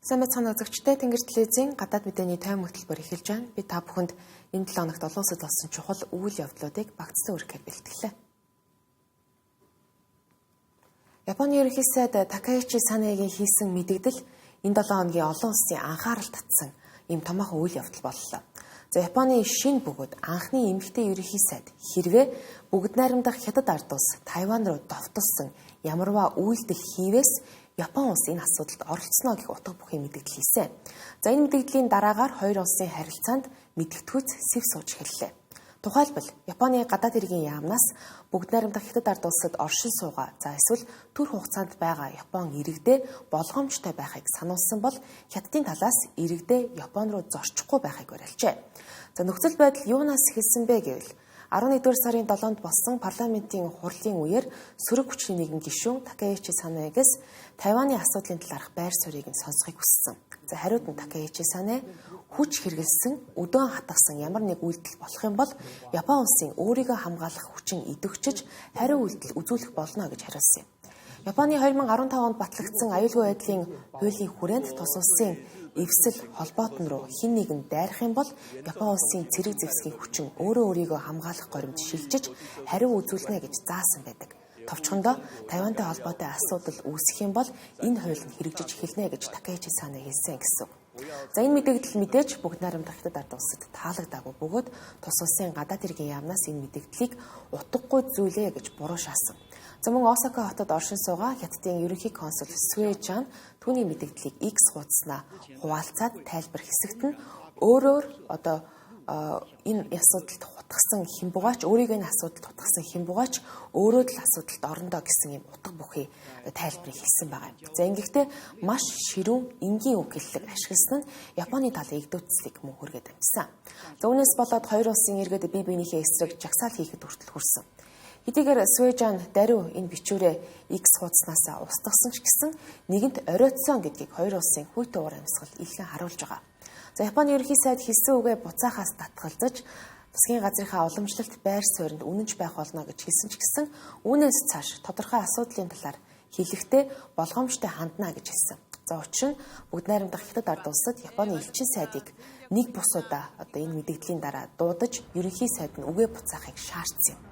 Сайн байцгаана үзэгчдээ, Тэнгэр телевизийн гадаад мэдээний тайм хөтөлбөр эхэлж байна. Би та бүхэнд энэ 7 хоногт олон улсад болсон чухал үйл явдлуудыг багцлан өргөхөөр бэлтгэлээ. Японы ерөнхий сайд Такаичи Санегийн хийсэн мэдэгдэл энэ 7 хоногийн олон улсын анхаарал татсан ийм томоохон үйл явдал боллоо. Японы шинэ бөгөөд анхны эмэгтэй ерөнхий сайд хэрвээ бүгд найрамдах хятад ард улс Тайван руу довтолсон ямарваа үйлдэл хийвээс Япон улс энэ асуудалд оролцсноо гэх утга бүхий мэдэгдэл хийсэн. Энэ мэдэгдлийн дараагаар хоёр улсын харилцаанд мэдгэдэггүйц сэв сууж эхэллээ. Тухайлбал Японы гадаад хэргийн яамнаас бүгд найрамдах хятад ард улсад оршин суугаа, эсвэл түр хугацаанд байгаа Япон иргэдээ болгоомжтой байхыг сануулсан бол хятадын талаас иргэдээ Япон руу зорчихгүй байхыг уриалжээ. Нөхцөл байдал юунаас эхэлсэн бэ гэвэл 11-р сарын 7-нд болсон парламентын хурлын үеэр сөрөг хүчний нэгэн гишүүн Такаичи Санегээс Тайваны асуудлын талаарх байр суурийг нь сонсохыг хүссэн. Хариуд нь Такаичи Сане хүч хэрэгэлсэн, өдөөн хатгасан ямар нэг үйлдэл болох юм бол Япон улсын өөрийгөө хамгаалах хүчин идэвхжиж хариу үйлдэл үзүүлэх болно гэж хариулсан юм. Японы 2015 онд батлагдсан аюулгүй байдлын хуулийн хүрээнд тус улсын эвсэл холбоотон руу хэн нэгэн дайрах юм бол Япон улсын цэрэг зэвсгийн хүчин өөрийгөө хамгаалах горимд шилжиж хариу үзүүлнэ гэж заасан байдаг. Товчхондоо Тайвантай холбоотой асуудал үүсэх юм бол энэ хууль нь хэрэгжиж эхэлнэ гэж Такаичи Сане хэлсэн гэсэн. Энэ мэдээлэл мэдээж бүгд найрамдах хятад ард улсад таалагдаагүй бөгөөд тус улсын гадаад хэргийн яамнаас энэ мэдээллийг утгагүй зүйлээ гэж буруу шаасан. Мөн Осака хотод оршин суугаа хятадын ерөнхий консул Суэжан түүний мэдээллийг X хуудаснаа хуваалцаад тайлбар хэсэгт нь өөрөөр энэ асуудалд хутгсан хэмбугаач өөрийгөө энэ асуудалд хутгсан хэмбугаач өөрөө л асуудалд орондоо гэсэн юм утга бүхий тайлбарыг хэлсэн байгаа юм. Ингэхдээ маш ширүүн энгийн үг хэллэг ашигласан нь Японы талын игдүүцлийг мөн хүргээд амжсан. Үүнээс болоод хоёр улсын иргэд бие биенийхээ эсрэг жагсаал хийхэд хүртэл хүрсэн. Хэдийгээр Суэжан даруй энэ бичвэрээ X хуудаснаас устгасан ч гэсэн нэгэнт оройтсон гэдгийг хоёр улсын хүйтэ уур амьсгал илхэн харуулж байгаа. Японы ерөнхий сайд хэлсэн үгээ буцаахаас татгалзаж засгийн газрынхаа уламжлалт байр суурьнд үнэнч байх болно гэж хэлсэн ч гэсэн үүнээс цааш тодорхой асуудлын талаар хэлэхдээ болгоомжтой хандна гэж хэлсэн. Учир нь бүгд найрамдах хятад ард улсад Японы элчин сайдыг нэг бусудаа энэ мэдээллийн дараа дуудаж ерөнхий сайд нь үгээ буцаахыг шаардсан юм.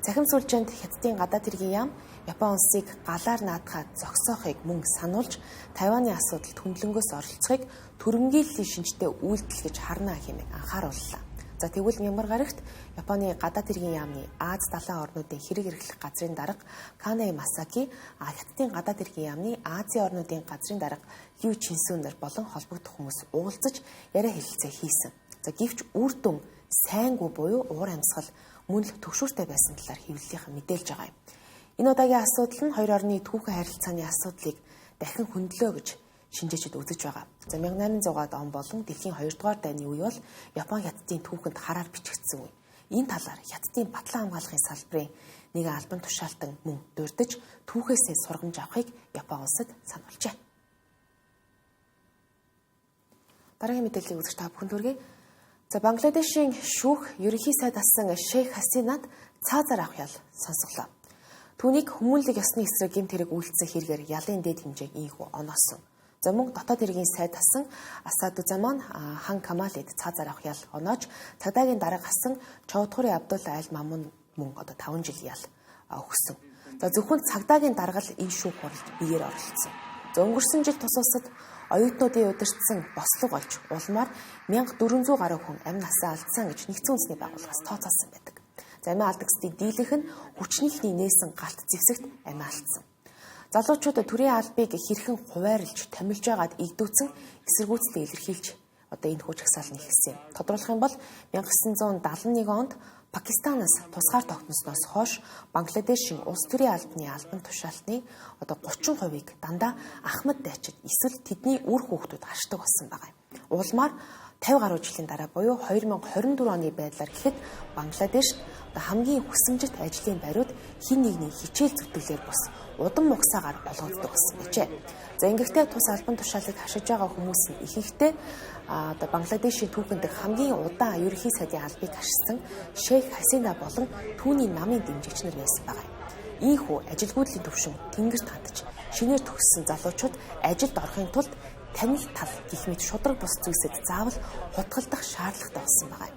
Цахим сүлжээнд хятадын гадаад хэргийн яам Япон улсыг галаар наадахад зогсоохыг мөн сануулж Тайваны асуудалд хөндлөнгөөс оролцохыг төрөмгийллийн шинжтэй үйлдэл гэж харна хэмээн анхаарууллаа. Тэгвэл Мянмар гарагт Японы гадаад хэргийн яамны Аз далайн орнуудын хэрэг эрхлэх газрын дарга Кане Масаки хятадын гадаад хэргийн яамны Азийн орнуудын газрын дарга Лю Чинсүнээр болон холбогдох хүмүүс уулзаж яриа хэлэлцээ хийсэн. Гэвч үр дүн сайнгүй буюу уур амьсгал мөн л төгшүүртэй байсан талаар хэвлэлийнхэн мэдээлж байгаа юм. Энэ удаагийн асуудал нь хоёр орны түүхэн харилцааны асуудлыг дахин хөндлөө гэж шинжээчид үзэж байгаа. 1800-аад он болон дэлхийн 2 дугаар дайны үе бол Япон хятадын түүхэнд хараар бичигдсэн үе. Энэ талаар хятадын батлан хамгаалахын салбарын нэгэн албан тушаалтан мөн дурдж түүхээсээ сургамж авахыг Япон улсад сануулжээ. Дараагийн мэдээллийг үзэж та бүхэнд хүргэе. Бангладешийн шүүх ерөнхий сайд асан Шейх Хасинад цаазаар авах ял сонсголоо. Түүнийг хүмүүнлэг ёсны эсрэг гэмт хэрэг үйлдсэн хэрэгээр ялын дээд хэмжээг ийхүү оноосон. Мөн дотоод хэргийн сайд асан Асадузаман хан Камалид цаазаар авах ял оноож цагдаагийн дарга асан Чоудхури Абдулла Аль Мамун мөн 5 жил ял өгсөн. Зөвхөн цагдаагийн дарга л энэ шүүх хуралд биеэр оролцсон. Өнгөрсөн жил тус улсад оюутнуудын удирдсан бослог олж улмаар 1400 гаруй хүн амь насаа алдсан гэж нэгдсэн үндэсний байгууллагаас тооцоолсон байдаг. Амиа алдагчдын дийлэнх нь хүчнийхний нээсэн галт зэвсэгт амиа алдсан. Залуучууд төрийн албыг хэрхэн хуваарлж томилж байгаад игдүүцэн эсэргүүцлээ илэрхийлж энэ хүч хасаалны хэлсэн. Тодруулах юм бол 1971 онд Пакистанаас тусгаар тогтносноос хойш Бангладешийн улс төрийн албаны албан тушаалтны 30%-ийг дандаа Ахмад дайчид эсвэл тэдний үр хүүхдүүд харшдаг болсон байгаа юм. Улмаар 50 гаруй жилийн дараа буюу 2024 оны байдлаар гэхэд Бангладеш хамгийн хүсэмжит ажлын байрууд хин нэгний хичээл зүтгэлээр бус удам муксаагаар болгогддог болсон гэжээ. Ингэхдээ тус албан тушаалыг хашиж байгаа хүмүүс нь ихэнхдээ Бангладешийн түүхэнд хамгийн удаан ерөнхий сайдын албыг хашсан Шейх Хасина болон түүний намын дэмжигчнэр байсан байгаа юм. Ийхүү ажилгүйдлийн төвшин тэнгэрт хандж шинээр төгссөн залуучууд ажилд орохын тулд танил тал гэх мэт шудраг бус зүйлсэд заавал хутгалдах шаардлагатай болсон байна.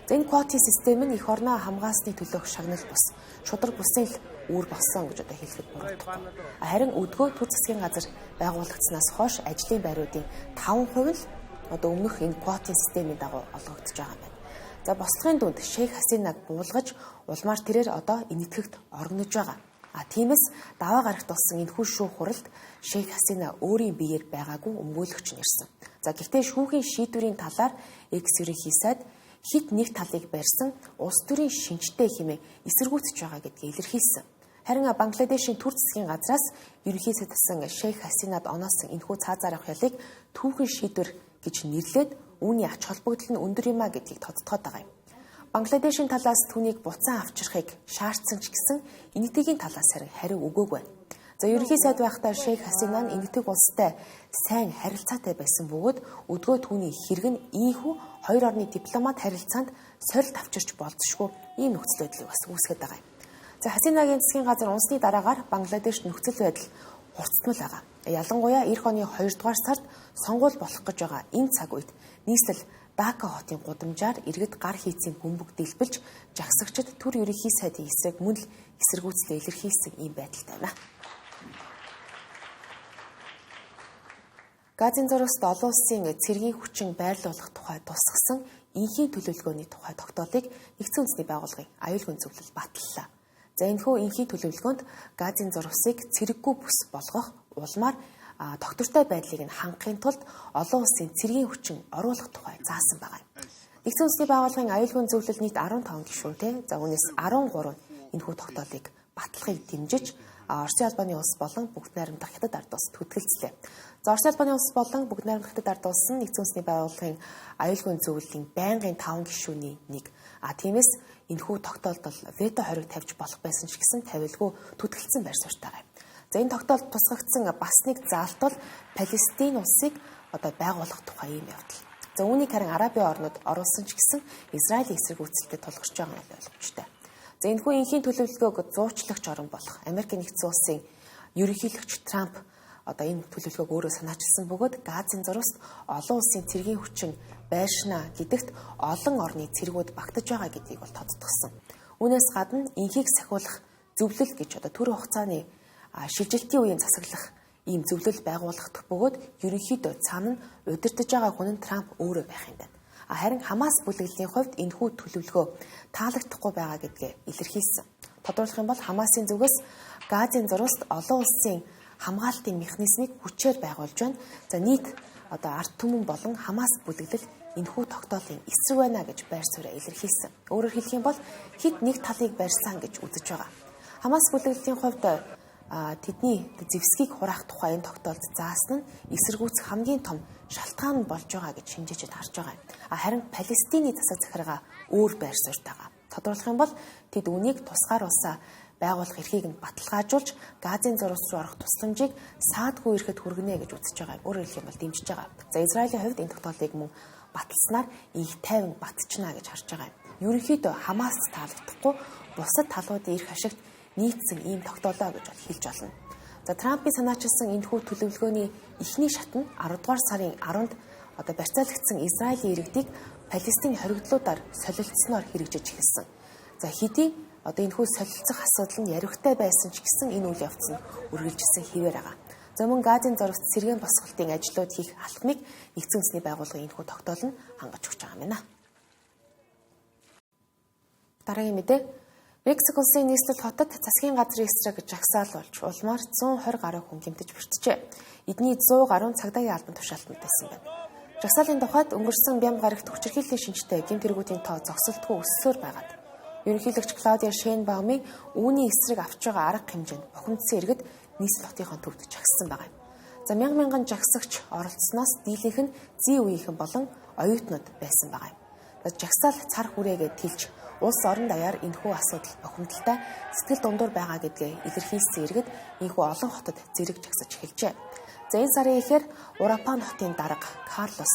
За энэ квотын систем нь эх орноо хамгаалсны төлөөх шагнал бус шудраг бусын л үүр болсон гэж хэлэхэд буруудахгүй. Харин өдгөө төр засгийн газар байгуулагдсанаас хойш ажлын байруудын 5% л өмнөх энэ квотын системийн дагуу олгогдож байгаа юм байна. За босдгын дүнд Шейх Хасинаг буулгаж улмаар тэрээр одоо энэтхэгт орогнож байгаа. Тиймээс даваа гарагт болсон энэхүү шүүх хуралд Шейх Хасина өөрийн биеэр байгаагүй өмгөөлөгч нэрсэн. За гэхдээ шүүхийн шийдвэрийн талаар ерөнхий сайд хит нэг талыг барьсан улс төрийн шинжтэй хэмээн эсэргүүцэж байгаа гэдгийг илэрхийлсэн. Харин Бангладешийн төр засгийн газраас ерөнхий сайд тасан Шейх Хасинад оноосон энэхүү цаазаар авах ялыг түүхэн шийдвэр гэж нэрлээд үүний ач холбогдол нь өндөр юм а гэдгийг тодтогоод байгаа юм. Бангладешийн талаас түүнийг буцаан авчрахыг шаардсан ч гэсэн энэтхэгийн талаас хариу өгөөгүй. За ерөнхий сайд байхдаа Шейх Хасина нь энэтхэг улстай сайн харилцаатай байсан бөгөөд өдгөө түүний хэрэг нь ийхүү хоёр орны дипломат харилцаанд сорилт авчирч болзошгүй ийм нөхцөл байдлыг бас үүсгэж байгаа юм. За Хасинагийн засгийн газар унсны дараагаар Бангладеш нөхцөл байдал хурцтмал байгаа. Ялангуяа эх оны 2 дугаар сард сонгуул болох гэж байгаа энэ цаг үед нийслэл Дака хотын гудамжаар иргэд гар хийцийн бөмбөг дэлбэлж жагсагчид төр ерөнхий сайдын эсрэг мөн л эсэргүүцлээ илэрхийлсэн ийм байдалтай байна. Газын зурагт олон улсын цэргийн хүчин байрлуулах тухай тусгасан инхийн төлөвлөгөөний тухай тогтоолыг Нэгдсэн үндэсний байгууллагын аюулгүй зөвлөл баталлаа. За энэхүү инхийн төлөвлөгөөнд газын зурвасыг цэрэггүй бүс болгох улмаар тогтвортой байдлыг нь хангахын тулд олон улсын цэргийн хүчин оруулах тухай заасан байгаа. Нэгдсэн үндэсний байгууллагын аюулгүй зөвлөл нийт 15 гишүүнтэй. За үүнээс 13 нь энэхүү тогтоолыг батлахыг дэмжиж Оросын албаны улс болон бүгд найрамдах хятад ард улсад хөтгөлцлээ. За Оросын албаны улс болон бүгд найрамдах хятад ард улс нь Нэгдсэн үндэсний байгууллагын аюулгүй зөвлөлийн байнгын 5 гишүүний нэг. Тиймээс энэхүү тогтоолд бол вето хориг тавьж болох байсан ч гэсэн тавилгүй төтгөлцсөн байр суурьтай. За энэ тогтоолд тусгагдсан бас нэг заалт бол Палестин улсыг байгуулах тухай юм явдал. За үүнийг харин Арабын орнууд оруулсан ч гэсэн Израилийн эсэргүүцэлтэд тулгарч байгаа нь ойлгомжтой. За энэхүү инхийн төлөвлөгөөг зуучлагч орн болох Америк нэгдсэн улсын ерөнхийлөгч Трамп энэ төлөвлөгөөг өөрөө санаачилсан бөгөөд Газын зурваст олон улсын цэргийн хүчин байршина гэдэгт олон орны цэргүүд багтаж байгаа гэдгийг бол тодтогсон. Үүнээс гадна инхийг сахиулах зөвлөл гэж төр хугацааны шилжилтийн үеийн засаглах ийм зөвлөл байгуулах бөгөөд ерөнхийдөө цаана нь удирдах байгаа хүн нь Трамп өөрөө байх юм байна. Харин Хамас бүлэглэлийн хувьд энэхүү төлөвлөгөө таалагдахгүй байгаа гэдгээ илэрхийлсэн. Тодорхойлох юм бол Хамасын зүгээс Газын зурваст олон улсын хамгаалтын механизмыг хүчээр байгуулж байна. За нийт ард түмэн болон Хамас бүлэглэл энэхүү тогтоолын эсрэг байна гэж байр суурьаа илэрхийлсэн. Өөрөөр хэлэх юм бол хэд нэг талыг барьсан гэж үзэж байгаа. Хамас бүлэглэлийн хувьд тэдний зэвсгийг хураах тухай энэ тогтоолд заасан нь эсэргүүцэх хамгийн том шалтгаан болж байгаа гэж шинжээчид харж байгаа юм. Харин Палестины засаг захиргаа өөр байр суурьтайгаа. Тодорхойлох юм бол тэд үнийг тусгаар улсаа байгуулах эрхийг нь баталгаажуулж Газын зурвас руу орох тусламжийг саадгүй ирэхэд хүргэнэ гэж үзэж байгаа. Өөрөөр хэлэх юм бол дэмжиж байгаа. За Израилийн хувьд энэ тогтоолыг мөн баталснаар их тайван батчна гэж харж байгаа юм. Ерөнхийдөө Хамас таалагдахгүй бусад талуудын эрх ашигт нийцсэн ийм тогтоолоо гэж хэлж болно. За Трампын санаачилсан энэхүү төлөвлөгөөний эхний шат нь 10 дугаар сарын 10-нд барьцаалагдсан Израилийн иргэдийг Палестин хоригдлуудаар солилцсноор хэрэгжиж эхэлсэн. За хэдий энэхүү солилцох асуудал нь яривхтай байсан ч гэсэн энэ үйл явц нь үргэлжилсэн хэвээр байгаа. За мөн Газын зурваст сэргээн босголтын ажлууд хийх алхмыг Нэгдсэн үндэсний байгууллагын энэхүү тогтоол нь хангаж өгч байгаа юм байна. Дараагийн мэдээ Мексик улсын нийслэл хотод засгийн газрын эсрэг жагсаал болж улмаар 120 гаруй хүн гэмтэж бэртжээ. Эдний 100 гаруй цагдаагийн албан тушаалтанд байсан байна. Жагсаалын тухайд өнгөрсөн бям гарагт хүчирхийллийн шинжтэй гэмт хэрэгүүдийн тоо зогсолтгүй өссөөр байгаад ерөнхийлөгч Клаудиа Шейнбаумын үүний эсрэг авч байгаа арга хэмжээнд бухимдсан иргэд нийслэл хотынхоо төвд жагссан байгаа юм. За мянган жагсагч оролцсноос дийлэнх нь зүй үеийнхэн болон оюутнууд байсан байгаа юм. Жагсаал цар хүрээгээ тэлж улс орон даяар энэхүү асуудал бохимдолтой сэтгэл дундуур байгаа гэдгээ илэрхийлсэн иргэд энэхүү олон хотод зэрэг жагсаж эхэлжээ. За энэ сарын эхээр Урапан хотын дарга Карлос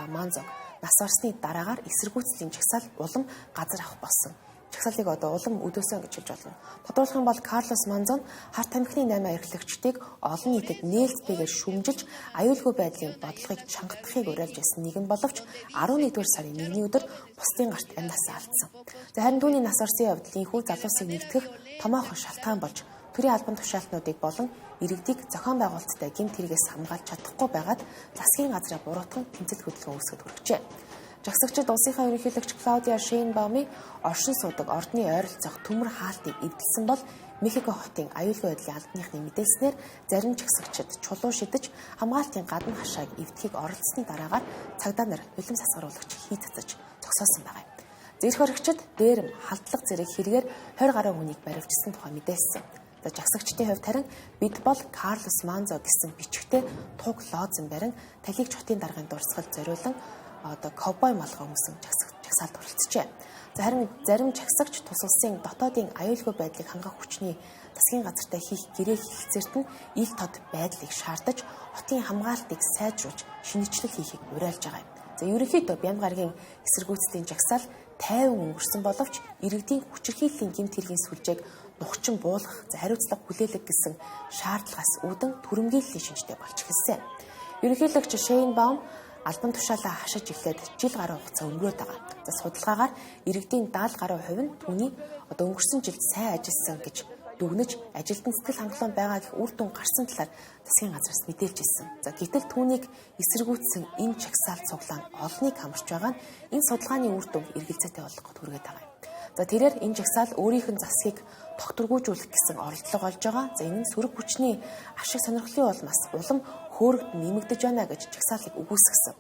Манзог нас барсны дараагаар эсэргүүцлийн жагсаал улам газар авах болсон. чагсаалыг одоо улам өдөөсөн гэж хэлж болно. Тодорхойлох юм бол Карлос Манзон харт тамхины 8 эрхлэгчдийг олон нийтэд нээлттэйгээр шүмжилж аюулгүй байдлын бодлогыг чангадахыг уриалж байсан нэгэн боловч 11-р сарын 1-ний өдөр бусдын гарт амнасаа алдсан. Харин түүний нас орсон явдал энэхүү залуусыг нэгтгэх томоохон шалтгаан болж төрийн албан тушаалтнуудыг болон иргэдийг зохион байгуулалттай гэмт хэрэгээс хамгаалж чадахгүй байгаад засгийн газраа буруутган тэмцэл хөдөлгөөн үүсгэж хүргэжээ. Жагсагчид улсынхаа ерөнхийлөгч Клаудиа Шейнбаумыг оршин суудаг ордны ойролцоох төмөр хаалтыг эвдэлсэн бол Мехико хотын аюулгүй байдлын албаныхны мэдээлснээр зарим жагсагчид чулуу шидэж хамгаалтын гадна хашааг эвдэхийг оролцсны дараагаар цагдаа нар улам сасгаруулагч хий цацаж зогсоосон байна. Зэрэг хоригчид дээрэм халдлага зэрэг хэрэгээр 20 гаруй хүнийг баривчсан тухай мэдээлсэн. Жагсагчдын хувьд харин бид бол Карлос Манзо гэсэн бичгтээ туг лоозен барин талиг чотын даргын дурсгалд зориулан ковбой малгай өмсөн жагсаалд оролцжээ. Харин зарим жагсагч тус улсын дотоодын аюулгүй байдлыг хангах хүчний засгийн газартай хийх гэрээ хэлцээрт нь ил тод байдлыг шаардаж хотын хамгаалтыг сайжруулж шинэчлэл хийхийг уриалж байгаа юм. Ерөнхийдөө Бямгаргийн эсэргүүцлийн жагсаал тайван өнгөрсөн боловч иргэдийн хүчирхийллийн гэмт хэргийн сүлжээг нухчин буулгах, хариуцлага хүлээлгэх гэсэн шаардлагаас үүдэн түрэмгийллийн шинжтэй болж эхэлсэн. Ерөнхийлөгч Шейнбаум албан тушаалаа хашиж эхлээд жил гаруй хугацаа өнгөрөөд байгаа. Судалгаагаар иргэдийн 70% нь түүний өнгөрсөн жилд сайн ажилласан гэж дүгнэж ажилтны сэтгэл хангалуун байгаа гэх үр дүн гарсан талаар засгийн газраас мэдээлж ирсэн. Гэтэл түүнийг эсэргүүцсэн энэ чагсаалт цуглаан олныг хамарч байгаа нь энэ судалгааны үр дүн эргэлзээтэй болгоход хүргээд байгаа юм. Тэрээр энэ жагсаал өөрийнх нь засгийг тогтворгүйжүүлэх гэсэн оролдлого олж байгаа. Энэ нь сөрөг хүчний ашиг сонирхлын улмаас улам хөөрөгд нэмэгдэж байна гэж жагсаалыг үгүйсгэсэн.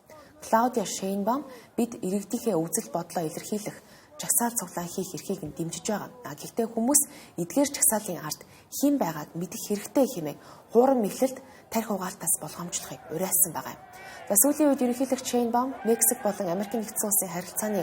Клаудиа Шейнбаум бид иргэдийнхээ үзэл бодлоо илэрхийлэх жагсаал цуглаан хийх эрхийг нь дэмжиж байгаа. Гэхдээ хүмүүс эдгээр жагсаалын ард хэн байгааг мэдэх хэрэгтэй хэмээн хууран мэхлэлд тарих угаалтаас болгоомжлохыг уриалсан байгаа юм. Сүүлийн үед ерөнхийлөгч Шейнбаум Мексик болон Америк нэгдсэн улсын харилцааны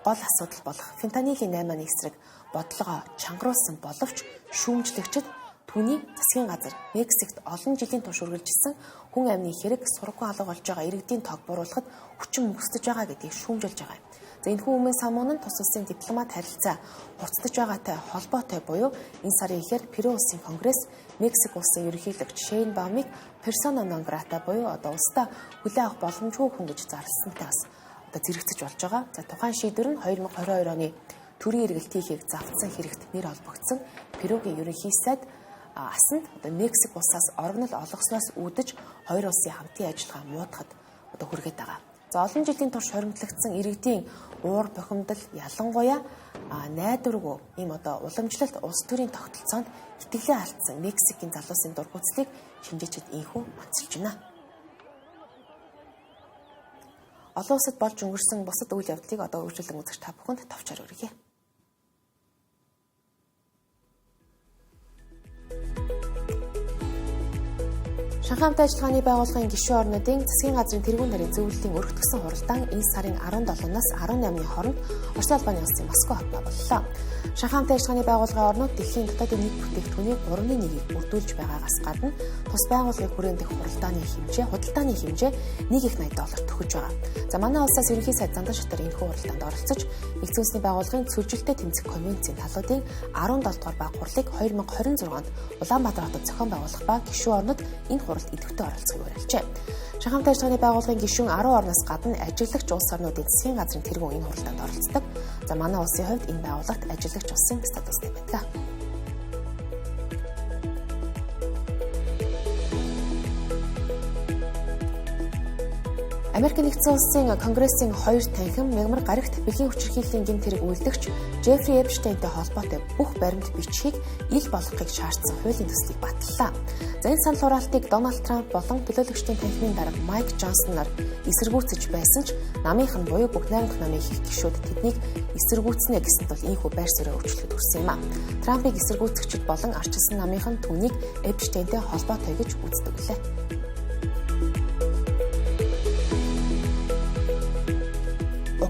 гол асуудал болох фентанилийн 8-ны эсрэг бодлогоо чангаруулсан боловч шүүмжлэгчид түүний засгийн газар Мексикт олон жилийн турш үргэлжилсэн хүн амны хэрэг сургаггүй алга болж байгаа иргэдийн тоог буруулахад хүчин мөксдөж байгаа гэдгийг шүүмжилж байгаа юм. Энэхүү өмнө самуун нь тус улсын дипломат харилцаа хуцдаж байгаатай холбоотой буюу энэ сарын эхээр Перу улсын конгресс Мексик улсын ерөнхийлөгч Шейнбаумыг персона нон грата буюу улсдаа хүлээн авах боломжгүй хүн гэж зарласантайгаас зэрэгцэж болж байгаа. Тухайн шийдвэр нь 2022 оны төрийн эргэлт хийхийг завдсан хэрэгт нэр холбогдсон Перугийн ерөнхий сайд асанд Мексик улсаас орогнол олгосноос үүдэж хоёр улсын хамтын ажиллагаа муутахад хүргээд байгаа. Олон жилийн турш хоримтлагдсан иргэдийн уур бухимдал ялангуяа найдваргүй уламжлалт улс төрийн тогтолцоонд итгэлээ алдсан Мексикийн залуусын дургуутслыг шинжээчид инхүү онцолж байна. Олон улсад болж өнгөрсөн бусад үйл явдлыг үргэлжлэн үзэж та бүхэнд товчоор өргөе. Шанхай хамт ажиллагааны байгууллагын гишүүн орнуудын засгийн газрын тэргуун нарийн зөвлөлийн өргөтгсөн хуралдаан энэ сарын 17-наас 18-ны хооронд Орос улбаны улсын Москва хотод боллоо. Шанхай хамт ажиллагааны байгууллагын орнууд дэлхийн дотоодын нийт бүтээгдэхүүний 3/1-ийг бүрдүүлж байгаагаас гадна тус байгууллагын хүрээнд дэх худалдааны хэмжээ $1.80 төгөж байгаа. Манай улсаас ерөнхий сайд Зандан Шатар энэхүү хуралдаанд оролцож Нэгдсэн улсны байгууллагын цөлжилттэй тэмцэх конвенцийн талуудын 17 дугаар баг хурлыг 2026 онд Улаанбаатар хотод зохион байгуулах ба гишүүн орнууд энэ хуралд идэвхтэй оролцохыг уриалжээ. Шанхай хамт ажиллагааны байгууллагын гишүүн 10 орноос гадна ажиллагч улс орнуудын засгийн газрын тэргуун энэ хуралдаанд оролцдог. Манай улсын хувьд энэ байгууллагт ажиллагч улсын статустай байдаг. Америк нэгдсэн улсын конгрессийн 2 танхим мягмар гарагт бэлгийн хүчирхийллийн гэмт хэрэг үйлдэгч Жеффри Эпштейнтэй холбоотой бүх баримт бичгийг ил болгохыг шаардсан хуулийн төслийг баталлаа. Энэ санал хураалтыг Дональд Трамп болон төлөөлөгчдийн танхимын дарга Майк Джонсоноор эсэргүүцэж байсан ч намынх нь буюу бүх найрамдах намын их гишүүд тэднийг эсэргүүцнэ гэсэн тул ийхүү байр суурь өөрчлөлт хүрсэн юм а. Трампыг эсэргүүцэгчид болон арчилсан намынх нь түүнийг Эпштейнтэй холбоотой гэж үздэг лээ.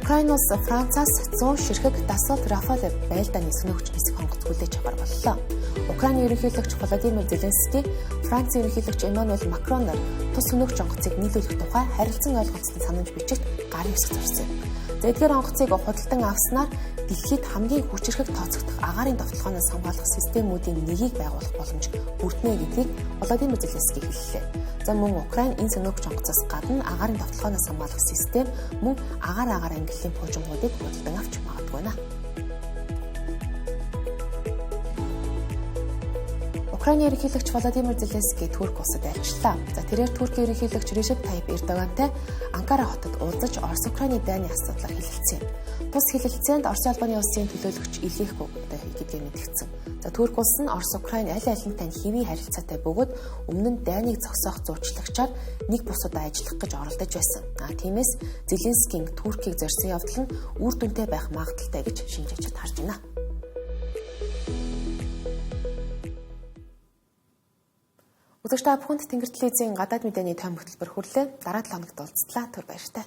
Украинаас Францаас 100 ширхэг Dassault Rafale байлдааны сөнөөгч нисэх хонгоц хүлээж авах боллоо. Украины ерөнхийлөгч Володимир Зеленский Францын ерөнхийлөгч Эммануэль Макрон тус өнөөгч онгоцыг нийлүүлэх тухай харилцан ойлголцсон санамж бичигт гарын хэсэг зорьсон юм. За эдгээр онгоцыг худалдан авснаар дэлхийд хамгийн хүчирхэг тооцогдох агаарын довтлогоноос хамгаалах системүүдийн нэгийг байгуулах боломж бүрднэ гэдгийг Володимир Зеленский хэллээ. За мөн Украин энэ сонирхогч онгоцоос гадна агаарын довтлогоноос хамгаалах систем мөн агаар ангиллын пуужингуудыг худалдан авч магадгүй байна. Украиний ерөнхийлөгч Володимир Зеленский Турк улсад альчлаа. За тэрээр Туркийн ерөнхийлөгч Режеп Тайип Эрдогантай Анкара хотод уулзаж Орос-Украиний дайны асуудлаар хэлэлцсэн. Тус хэлэлцээнд Орос Албаны улсын төлөөлөгч Ильих Гогтой гэдгийг мэдгдсэн. За Турк улс нь Орос-Украин аль алинтай хэвийн харилцаатай бөгөөд өмнө нь дайныг зогсоох зуучлагчаар нэг бусудаа ажиллах гэж оролдож байсан. Тиймээс Зеленскийн Туркийг зорьсон явдал нь үр дүнтэй байх магадaltaй гэж шинжээчид харж байна. Үзэгч та бүхэнд Тэнгэр телевизийн гадаад мэдээний тойм хөтөлбөр хүрлээ. Дараа 7 хоногт уулзтлаа. Түр баяртай.